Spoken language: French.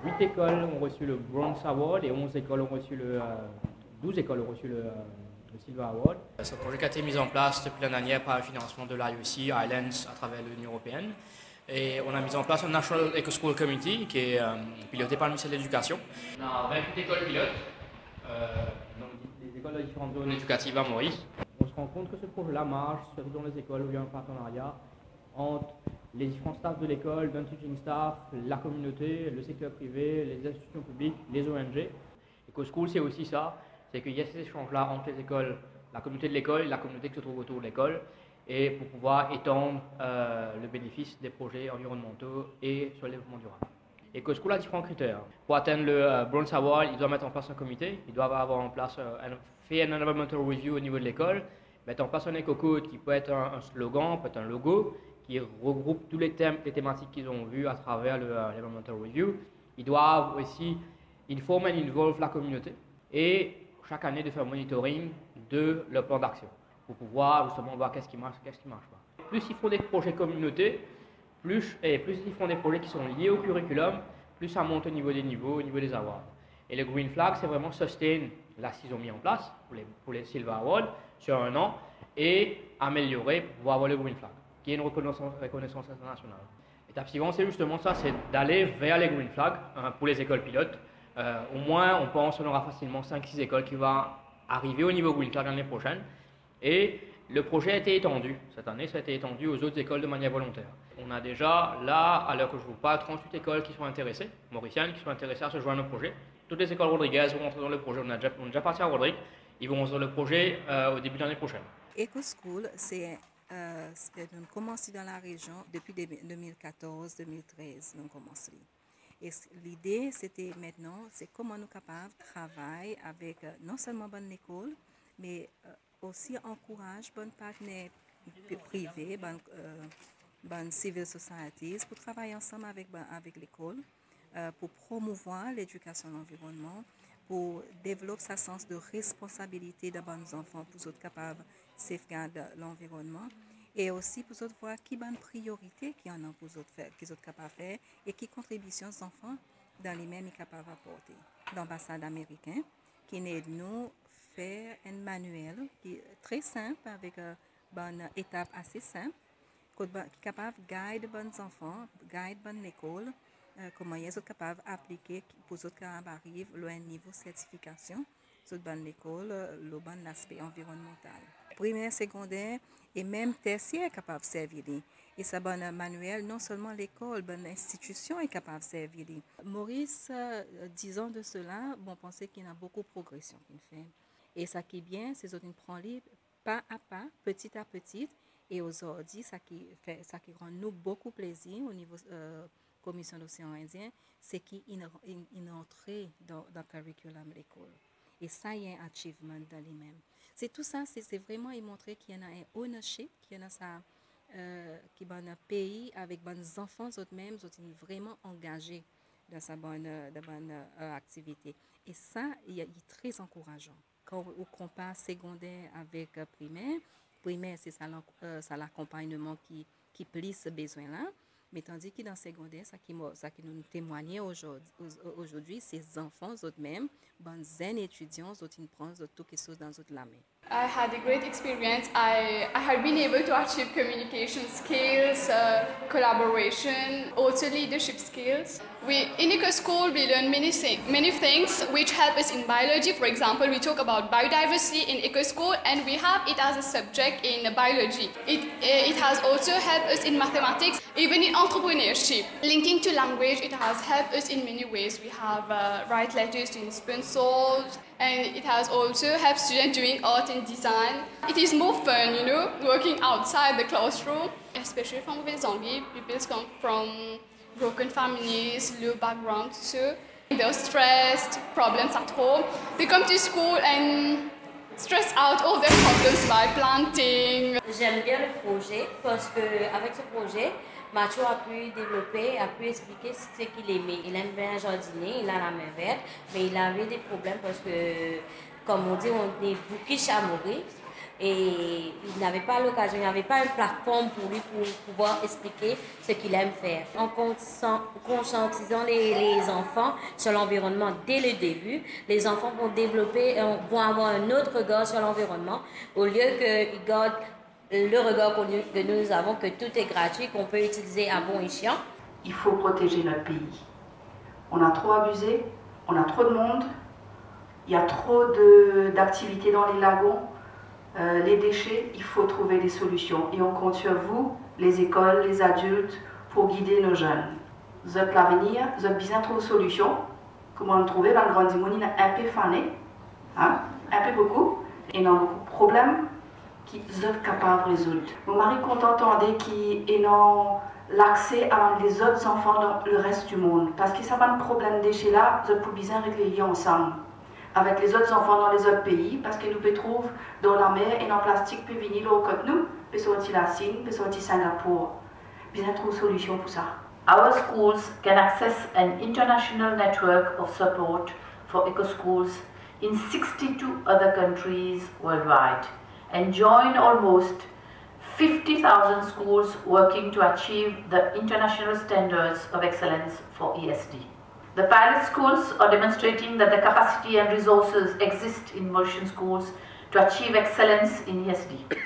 8 écoles ont reçu le Bronze Award et 11 écoles ont reçu 12 écoles ont reçu le Silver Award. Ce projet a été mis en place depuis l'année dernière par le financement de l'IOC Islands à travers l'Union européenne. Et on a mis en place un National Eco School Committee qui est piloté par le ministère de l'Éducation. On a 28 écoles pilotes, donc des écoles de différentes zones éducatives à Maurice. On se rend compte que ce projet-là marche, surtout dans les écoles où il y a un partenariat entre les différents staffs de l'école, d'un teaching staff, la communauté, le secteur privé, les institutions publiques, les ONG. EcoSchool, c'est aussi ça, c'est qu'il y a ces échanges-là entre les écoles, la communauté de l'école et la communauté qui se trouve autour de l'école, et pour pouvoir étendre le bénéfice des projets environnementaux et sur le développement durable. EcoSchool a différents critères. Pour atteindre le Bronze Award, ils doivent mettre en place un comité, ils doivent avoir en place faire un environmental review au niveau de l'école, mettre en place un éco-code qui peut être un slogan, peut être un logo, qui regroupe tous les thèmes, les thématiques qu'ils ont vues à travers l'environmental review. Ils doivent aussi informer et involve la communauté et chaque année de faire un monitoring de leur plan d'action pour pouvoir justement voir qu'est-ce qui marche, qu'est-ce qui ne marche pas. Plus ils font des projets communautés, plus ils font des projets qui sont liés au curriculum, plus ça monte au niveau des niveaux, au niveau des awards. Et le Green Flag, c'est vraiment sustain là ce qu'ils ont mis en place pour les Silver Awards sur un an et améliorer pour pouvoir avoir le Green Flag, qui est une reconnaissance internationale. L'étape suivante, c'est justement ça, c'est d'aller vers les Green Flags pour les écoles pilotes. Au moins, on pense qu'on aura facilement 5-6 écoles qui vont arriver au niveau Green Flag l'année prochaine. Et le projet a été étendu. Cette année, ça a été étendu aux autres écoles de manière volontaire. On a déjà, là, à l'heure que je vous parle, 38 écoles qui sont intéressées, mauriciennes, qui sont intéressées à se joindre au projet. Toutes les écoles Rodriguez vont rentrer dans le projet. On est déjà parti à Rodrigue. Ils vont rentrer dans le projet au début de l'année prochaine. EcoSchool, nous commençons dans la région depuis 2014-2013. Nous commençons. Et l'idée, c'était maintenant, c'est comment nous sommes capables de travailler avec non seulement bonne école, mais aussi encourage bonnes partenaires privés, bonnes civil societies pour travailler ensemble avec l'école, pour promouvoir l'éducation de l'environnement, pour développer sa sens de responsabilité de bons enfants pour être capables de sauvegarder l'environnement et aussi pour autres voir qui bonne priorité qui en a pour autres faire, qui sont capables de faire et qui contributions aux enfants dans les mêmes capables d'apporter. L'ambassade américaine qui aide nous faire un manuel qui est très simple avec une bonne étape assez simple qui est capable de guider bons enfants, guide bonne école, comment ils sont capables d'appliquer pour autres qui arrivent à un niveau de certification sur bonne école, le bon aspect environnemental. Primaire, secondaire et même tertiaire capable de servir. Et ça bon manuel, non seulement l'école, bonne institution est capable de servir. Maurice, 10 ans de cela, bon, pensait qu'il y a beaucoup de progression qu'il fait. Et ça qui est bien, c'est qu'il prend les pas à pas, petit à petit. Et aujourd'hui, ça qui rend nous beaucoup plaisir au niveau commission d'océan Indien, c'est qu'il est entré dans le curriculum de l'école. Et ça, il y a un achievement dans les mêmes. C'est tout ça, c'est vraiment montrer qu'il y a un ownership, qu'il y a ça, qui est un pays avec bons enfants eux-mêmes, sont vraiment engagés dans sa bonne activité. Et ça, il est très encourageant. Quand on compare secondaire avec primaire, c'est ça l'accompagnement qui plie ce besoin-là. Mais tandis que dans le secondaire, ça qui nous témoigne aujourd'hui, ces enfants eux-mêmes, bonnes étudiants, ils prennent tout quelque chose dans la main. I had a great experience. I had been able to achieve communication skills, collaboration, also leadership skills. In EcoSchool, we learn many things which help us in biology. For example, we talk about biodiversity in EcoSchool, and we have it as a subject in biology. It has also helped us in mathematics, even in entrepreneurship. Linking to language, it has helped us in many ways. We have write letters to sponsors, and it has also helped students doing art and design. It is more fun, you know, working outside the classroom, especially from Zambia. People come from broken families, low background, so they're stressed, problems at home. They come to school and stress out all their problems by planting. J'aime bien le projet parce qu'avec ce projet, Mathieu a pu développer, a pu expliquer ce qu'il aimait. Il aime bien jardiner, il a la main verte, mais il avait des problèmes parce que, comme on dit, on est bouquiche à Maurice. et il n'avait pas l'occasion, il n'y avait pas une plateforme pour lui pour pouvoir expliquer ce qu'il aime faire. En conscientisant les enfants sur l'environnement dès le début, les enfants vont avoir un autre regard sur l'environnement au lieu qu'ils gardent le regard que nous avons, que tout est gratuit, qu'on peut utiliser à bon escient. Il faut protéger notre pays. On a trop abusé, on a trop de monde, il y a trop d'activités dans les lagons, les déchets, il faut trouver des solutions. Et on compte sur vous, les écoles, les adultes, pour guider nos jeunes. Vous êtes l'avenir, vous avez besoin de trouver des solutions. Comment trouver dans le grand monde, un peu fané, hein, un peu beaucoup, et dans beaucoup de problèmes qui sont capables de résoudre. Mon mari contentendait qu'il ait l'accès à les autres enfants dans le reste du monde. Parce que ça va un problème de déchets là, vous pouvez bien régler ensemble. Avec les autres enfants dans les autres pays, parce que nous peut trouver dans la mer et dans le plastique, peut venir au côté nous, peut sortir la Chine, peut sortir Singapour. Bien trouver une solution pour ça. Our schools can access an international network of support for eco-schools in 62 other countries worldwide and join almost 50,000 schools working to achieve the international standards of excellence for ESD. The pilot schools are demonstrating that the capacity and resources exist in Mauritian schools to achieve excellence in ESD.